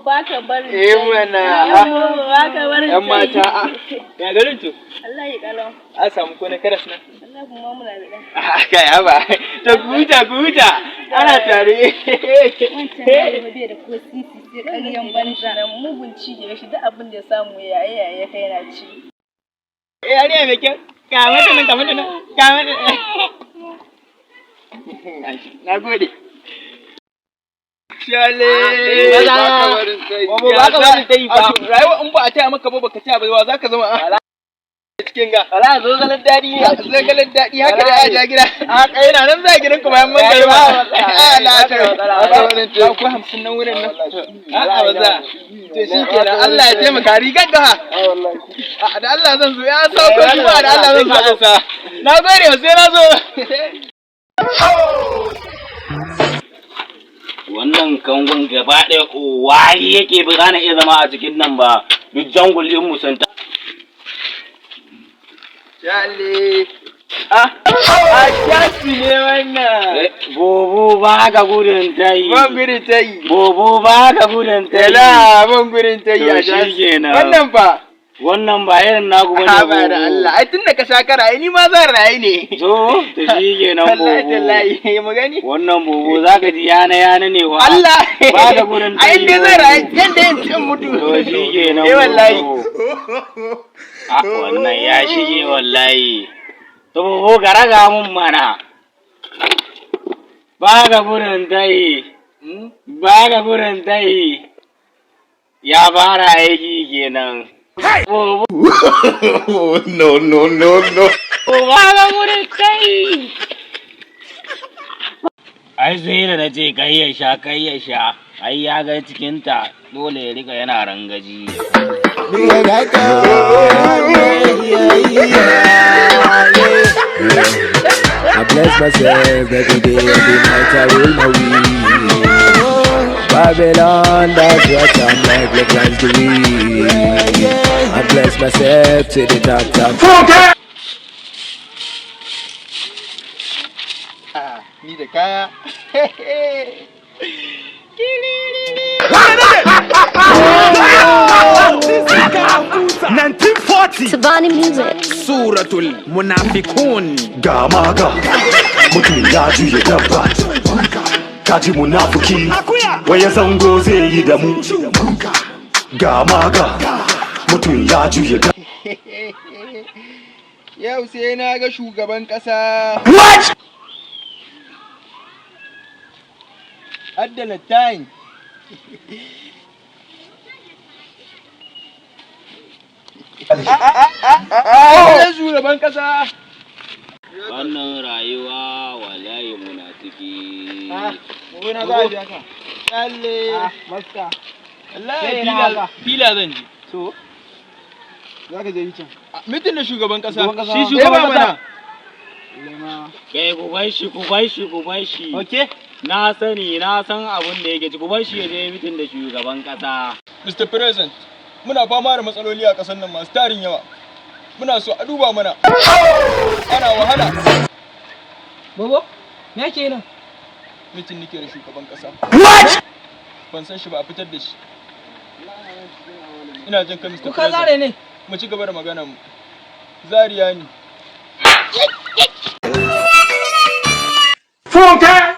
baka barin mana baka barin yan mata ya garin to Allah ya kalau a samu ko na karas nan Allah kuma muna da dan kai aba to kuta ana tare wancan da bai da ko sisi sai ƙaryan banza nan mugun ci ya shi duk abin da ya samu yaye kai na ci ariya me kyau ka mata nan na gode Shale! Ba ka wani ta yi ba. Rayuwa in ba a taya maka ba baka taya ba za ka zama a cikin ga. Ala zo galar daɗi. Galar daɗi haka da aja gida. A kai na nan za gidan ku bayan mun gari ba. Na ta. Ba ku 50 nan wurin nan. A ba za. To shi kenan Allah ya taimaka rigar da ha. Da Allah zan zo ya sauko kuma da Allah zan zo sa. Na gode sai na zo. Wannan kangon gaba ɗaya wari yake ba za na iya zama a cikin nan ba duk jangul ɗin musanta. Shale! A kyasi ne wannan! Bobo ba ka gudun ta yi. Ban gudun ta yi. Bobo ba ka gudun ta yi. Yala ban gudun ta yi a kyasi. Wannan fa. Wannan ba irin naku bane bobo. Ba da Allah, ai tun da ka sha kara ni ma zan rayu ne. To shi kenan bobo. Wallahi mu gani. Wannan bobo zaka ji yana ne wa. Allah. Ba ka gudun ta yi. Ai dai zan rayu yanda yin cin mutu. To shi kenan. Wallahi. Wannan ya shige wallahi. To bobo garaga mun mana. Ba ka gudun ta yi. Ba ka gudun ta yi. Ya fara aiki kenan. No. Ba ga wurin kai. Ai sai da nace kai ya sha. Ai ya ga cikinta dole ya rika yana rangaji. I bless myself every day, every night I roll my weed. Babylon, that's what I'm like, LeBron's the weed. I bless myself to the top. Ni da kaya. Tabani Music. Suratul Munafikun. Gamaga mutum ya juye dabba. Kaji munafiki waya zango zai yi da mu. Gamaga mutum ya juye dabba. Yau sai na ga shugaban ƙasa. What? Addala time. Shugaban ƙasa. Wannan rayuwa wallahi munafiki. Wani za a biya ka? Tsalle. Masta. Allah fila zan ji. So? Za ka je yi can. Mitin da shugaban ƙasa. Shi shugaban ƙasa. Kai ku bai shi. Okay. Na san abun da yake ci, ku bar shi ya je mitin da shugaban ƙasa. Mr. President, muna fama da matsaloli a ƙasar nan masu tarin yawa. Muna so a duba mana. Ana wahala. Bobo, me yake nan? Mitin nake da shugaban ƙasa. What? Ban san shi ba a fitar da shi. Ina jin ka Mr. Kuka zare ne? Mu ci gaba da magana mu. Zariya ne. Funke!